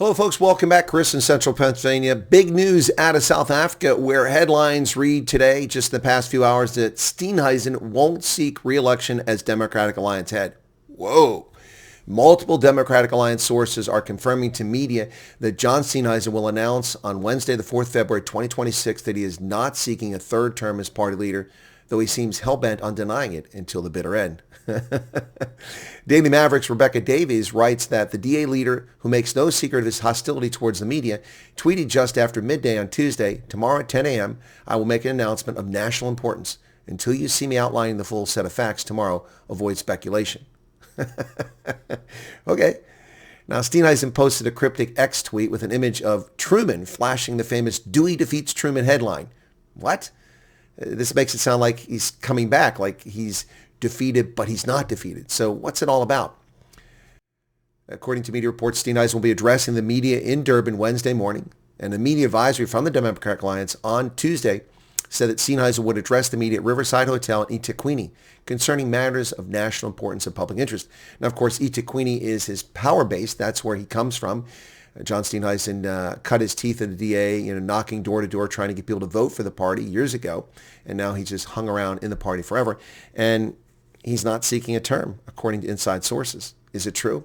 Hello folks, welcome back. Chris in Central Pennsylvania. Big news out of South Africa where headlines read today, just the past few hours, that Steenhuisen won't seek re-election as Democratic Alliance head. Whoa. Multiple Democratic Alliance sources are confirming to media that John Steenhuisen will announce on Wednesday, the 4th February 2026, that he is not seeking a third term as party leader, though he seems hell-bent on denying it until the bitter end. Daily Maverick's Rebecca Davies writes that the DA leader, who makes no secret of his hostility towards the media, tweeted just after midday on Tuesday, "Tomorrow at 10 a.m., I will make an announcement of national importance. Until you see me outlining the full set of facts tomorrow, avoid speculation." Okay. Now, Steenhuisen posted a cryptic X tweet with an image of Truman flashing the famous "Dewey defeats Truman" headline. What? This makes it sound like he's coming back, like he's defeated, but he's not defeated. So what's it all about? According to media reports, Steenhuisen will be addressing the media in Durban Wednesday morning, and a media advisory from the Democratic Alliance on Tuesday said that Steenhuisen would address the media at Riverside Hotel in eThekwini concerning matters of national importance and public interest. Now, of course, eThekwini is his power base. That's where he comes from. John Steenhuisen cut his teeth at the DA, knocking door to door, trying to get people to vote for the party years ago, and now he just hung around in the party forever. And he's not seeking a term, according to inside sources. Is it true?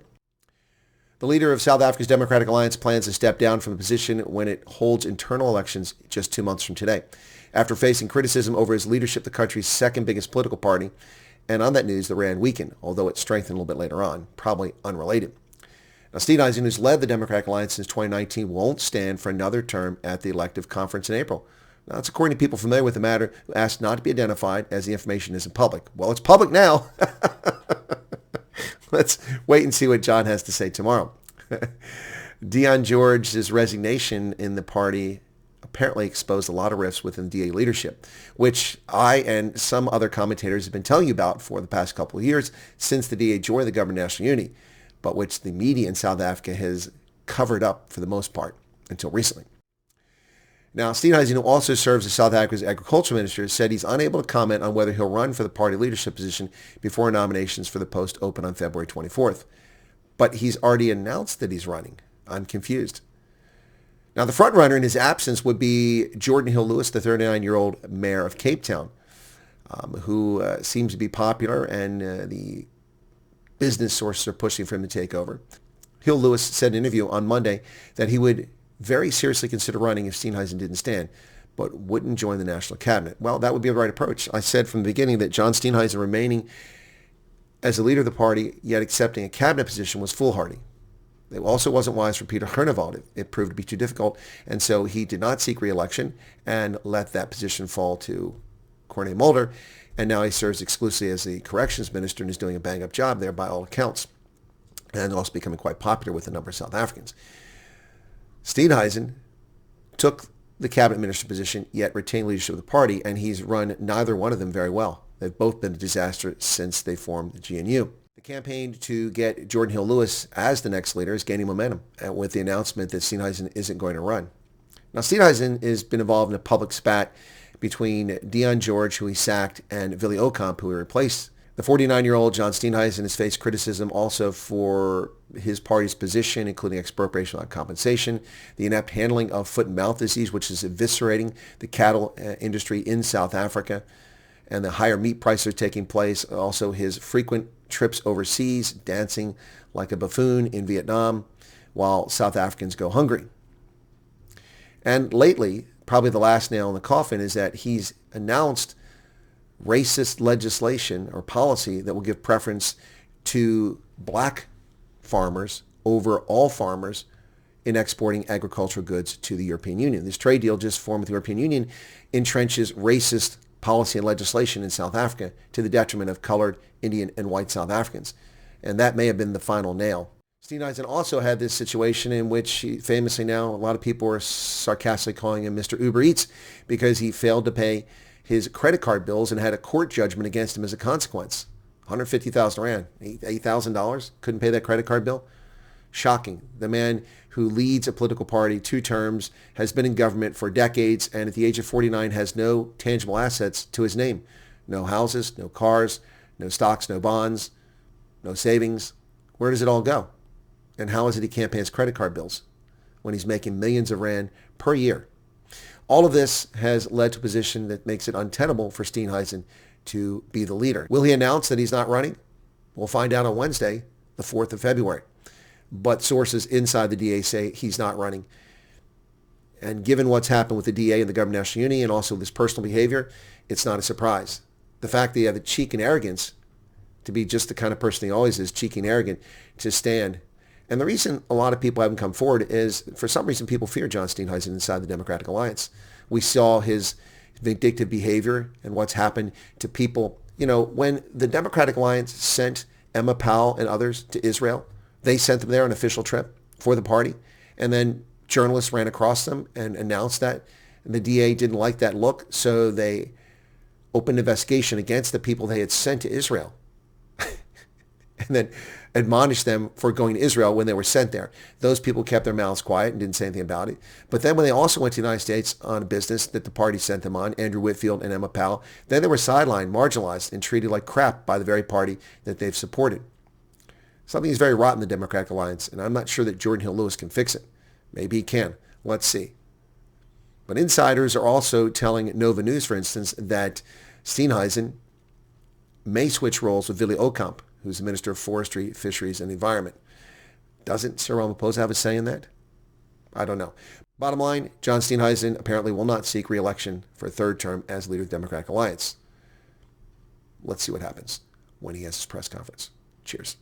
The leader of South Africa's Democratic Alliance plans to step down from the position when it holds internal elections just 2 months from today, after facing criticism over his leadership, the country's second biggest political party. And on that news, the rand weakened, although it strengthened a little bit later on, probably unrelated. Now, Steenhuisen, who's led the Democratic Alliance since 2019, won't stand for another term at the elective conference in April. Now, that's according to people familiar with the matter who asked not to be identified as the information isn't public. Well, it's public now. Let's wait and see what John has to say tomorrow. Deon George's resignation in the party apparently exposed a lot of rifts within DA leadership, which I and some other commentators have been telling you about for the past couple of years since the DA joined the Government National Unity, but which the media in South Africa has covered up for the most part until recently. Now, Steenhuisen, who also serves as South Africa's agriculture minister, said he's unable to comment on whether he'll run for the party leadership position before nominations for the post open on February 24th. But he's already announced that he's running. I'm confused. Now, the front runner in his absence would be Jordan Hill-Lewis, the 39-year-old mayor of Cape Town, who seems to be popular, and the business sources are pushing for him to take over. Hill-Lewis said in an interview on Monday that he would very seriously consider running if Steenhuisen didn't stand, but wouldn't join the national cabinet. Well, that would be the right approach. I said from the beginning that John Steenhuisen remaining as the leader of the party, yet accepting a cabinet position, was foolhardy. It also wasn't wise for Peter Hernevald. It proved to be too difficult, and so he did not seek re-election and let that position fall to Corné Mulder, and now he serves exclusively as the corrections minister and is doing a bang-up job there by all accounts, and also becoming quite popular with a number of South Africans. Steenhuisen took the cabinet minister position, yet retained leadership of the party, and he's run neither one of them very well. They've both been a disaster since they formed the GNU. The campaign to get Jordan Hill-Lewis as the next leader is gaining momentum with the announcement that Steenhuisen isn't going to run. Now, Steenhuisen has been involved in a public spat between Deon George, who he sacked, and Willie Okamp, who he replaced. The 49-year-old John Steenhuisen has faced criticism also for his party's position, including expropriation without compensation, the inept handling of foot and mouth disease, which is eviscerating the cattle industry in South Africa, and the higher meat prices are taking place. Also, his frequent trips overseas, dancing like a buffoon in Vietnam while South Africans go hungry. And lately, probably the last nail in the coffin is that he's announced racist legislation or policy that will give preference to black farmers over all farmers in exporting agricultural goods to the European Union. This trade deal just formed with the European Union entrenches racist policy and legislation in South Africa to the detriment of colored, Indian, and white South Africans. And that may have been the final nail. Steenhuisen also had this situation in which he famously now, a lot of people are sarcastically calling him Mr. Uber Eats because he failed to pay his credit card bills and had a court judgment against him as a consequence. 150,000 rand, $8,000, couldn't pay that credit card bill. Shocking. The man who leads a political party 2 terms, has been in government for decades, and at the age of 49 has no tangible assets to his name. No houses, no cars, no stocks, no bonds, no savings. Where does it all go? And how is it he can't pay his credit card bills? when he's making millions of rand per year. All of this has led to a position that makes it untenable for Steenhuisen to be the leader. Will he announce that he's not running? We'll find out on Wednesday, the 4th of February. But sources inside the DA say he's not running. And given what's happened with the DA and the Government National Union and also this personal behavior, it's not a surprise. The fact that he had the cheek and arrogance to be just the kind of person he always is, cheeky and arrogant, to stand. And the reason a lot of people haven't come forward is, for some reason, people fear John Steenhuisen inside the Democratic Alliance. We saw his vindictive behavior and what's happened to people. You know, when the Democratic Alliance sent Emma Powell and others to Israel, they sent them there on an official trip for the party. And then journalists ran across them and announced that. And the DA didn't like that look, so they opened an investigation against the people they had sent to Israel. And then admonished them for going to Israel when they were sent there. Those people kept their mouths quiet and didn't say anything about it. But then when they also went to the United States on a business that the party sent them on, Andrew Whitfield and Emma Powell, then they were sidelined, marginalized, and treated like crap by the very party that they've supported. Something is very rotten in the Democratic Alliance, and I'm not sure that Jordan Hill Lewis can fix it. Maybe he can. Let's see. But insiders are also telling Nova News, for instance, that Steenhuisen may switch roles with Willy Okamp, who's the Minister of Forestry, Fisheries, and the Environment. Doesn't Cyril Ramaphosa have a say in that? I don't know. Bottom line, John Steenhuisen apparently will not seek re-election for a third term as leader of the Democratic Alliance. Let's see what happens when he has his press conference. Cheers.